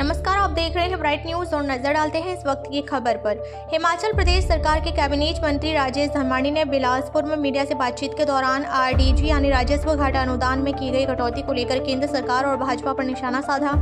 नमस्कार, आप देख रहे हैं ब्राइट न्यूज और नजर डालते हैं इस वक्त की खबर पर। हिमाचल प्रदेश सरकार के कैबिनेट मंत्री राजेश धर्माणी ने बिलासपुर में मीडिया से बातचीत के दौरान आरडीजी यानी राजस्व घाटा अनुदान में की गई कटौती को लेकर केंद्र सरकार और भाजपा पर निशाना साधा।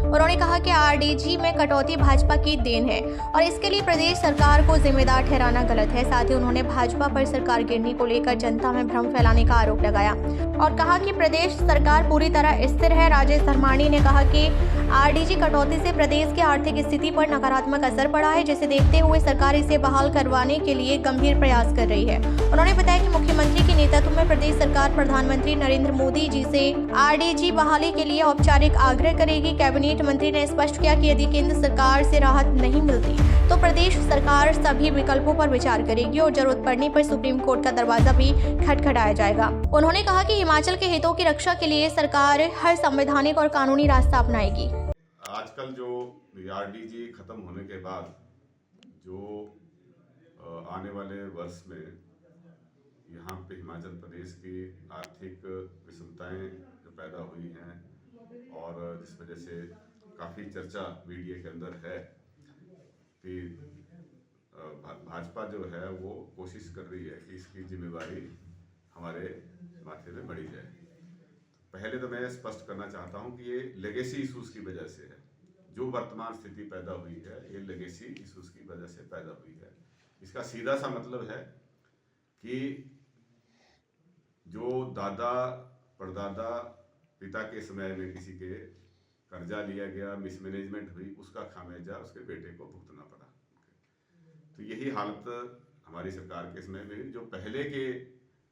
उन्होंने कहा कि आरडीजी में कटौती भाजपा की देन है और इसके लिए प्रदेश सरकार को जिम्मेदार ठहराना गलत है। साथ ही उन्होंने भाजपा पर सरकार गिरने को लेकर जनता में भ्रम फैलाने का आरोप लगाया और कहा कि प्रदेश सरकार पूरी तरह स्थिर है। राजेश धर्माणी ने कहा कि आरडीजी कटौती से प्रदेश की आर्थिक स्थिति पर नकारात्मक असर पड़ा है, जिसे देखते हुए सरकार इसे बहाल करवाने के लिए गंभीर प्रयास कर रही है। उन्होंने बताया कि मुख्यमंत्री के नेतृत्व में प्रदेश सरकार प्रधानमंत्री नरेंद्र मोदी जी से आरडीजी बहाली के लिए औपचारिक आग्रह करेगी। कैबिनेट मंत्री ने स्पष्ट किया कि यदि केंद्र सरकार से राहत नहीं मिलती तो प्रदेश सरकार सभी विकल्पों पर विचार करेगी और जरूरत पड़ने पर सुप्रीम कोर्ट का दरवाजा भी खटखटाया जाएगा। उन्होंने कहा कि हिमाचल के हितों की रक्षा के लिए सरकार हर संवैधानिक और कानूनी रास्ता अपनाएगी। आजकल जो आरडीजी खत्म होने के बाद जो आने वाले वर्ष में यहाँ पे हिमाचल प्रदेश की आर्थिक विषमताएं जो पैदा हुई हैं और जिस वजह से काफ़ी चर्चा मीडिया के अंदर है कि भाजपा जो है वो कोशिश कर रही है कि इसकी जिम्मेवारी हमारे माथे में बढ़ी जाए। पहले तो मैं स्पष्ट करना चाहता हूं कि ये लेगेसी इश्यूज की वजह से है। जो वर्तमान स्थिति पैदा हुई है ये लेगेसी इश्यूज की वजह से पैदा हुई है। इसका सीधा सा मतलब है कि जो दादा परदादा पिता के समय में किसी के कर्जा लिया गया, मिसमैनेजमेंट हुई, उसका खामियाजा उसके बेटे को भुगतना पड़ा। तो यही हालत हमारी सरकार के समय में, जो पहले के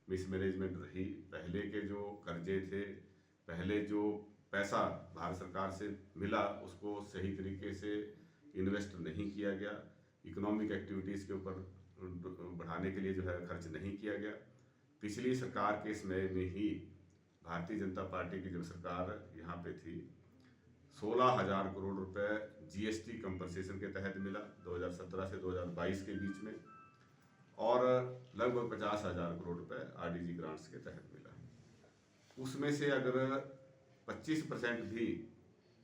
मिसमैनेजमेंट रही, पहले के जो कर्जे थे, पहले जो पैसा भारत सरकार से मिला उसको सही तरीके से इन्वेस्ट नहीं किया गया, इकोनॉमिक एक्टिविटीज़ के ऊपर बढ़ाने के लिए जो है खर्च नहीं किया गया। पिछली सरकार के समय में ही भारतीय जनता पार्टी की जब सरकार यहाँ पे थी, 16,000 करोड़ रुपए जीएसटी कंपनसेशन के तहत मिला 2017 से 2022 के बीच में, और लगभग 50,000 करोड़ रुपए आरडीजी ग्रांट्स के तहत मिला। उसमें से अगर 25% भी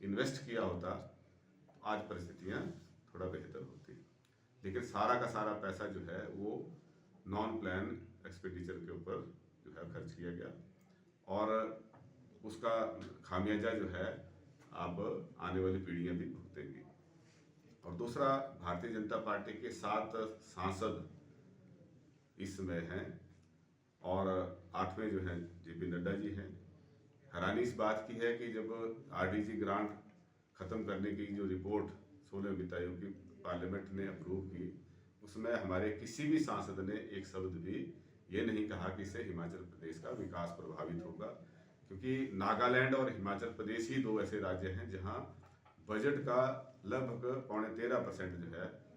इन्वेस्ट किया होता तो आज परिस्थितियां थोड़ा बेहतर होती, लेकिन सारा का सारा पैसा जो है वो नॉन प्लान एक्सपेंडिचर के ऊपर जो है खर्च किया गया और उसका खामियाजा जो है अब आने वाली पीढ़ियां भी भुगतेंगी। और दूसरा, भारतीय जनता पार्टी के 7 सांसद इस समय हैं और 8वें जो हैं जेपी नड्डा जी हैं। हैरानी इस बात की है कि जब आरडीजी ग्रांट खत्म करने की जो रिपोर्ट 16 वित्त आयोग की पार्लियामेंट ने अप्रूव की, उसमें हमारे किसी भी सांसद ने एक शब्द भी ये नहीं कहा कि इससे हिमाचल प्रदेश का विकास प्रभावित होगा, क्योंकि नागालैंड और हिमाचल प्रदेश ही 2 ऐसे राज्य हैं जहां बजट का लगभग 13.25% जो है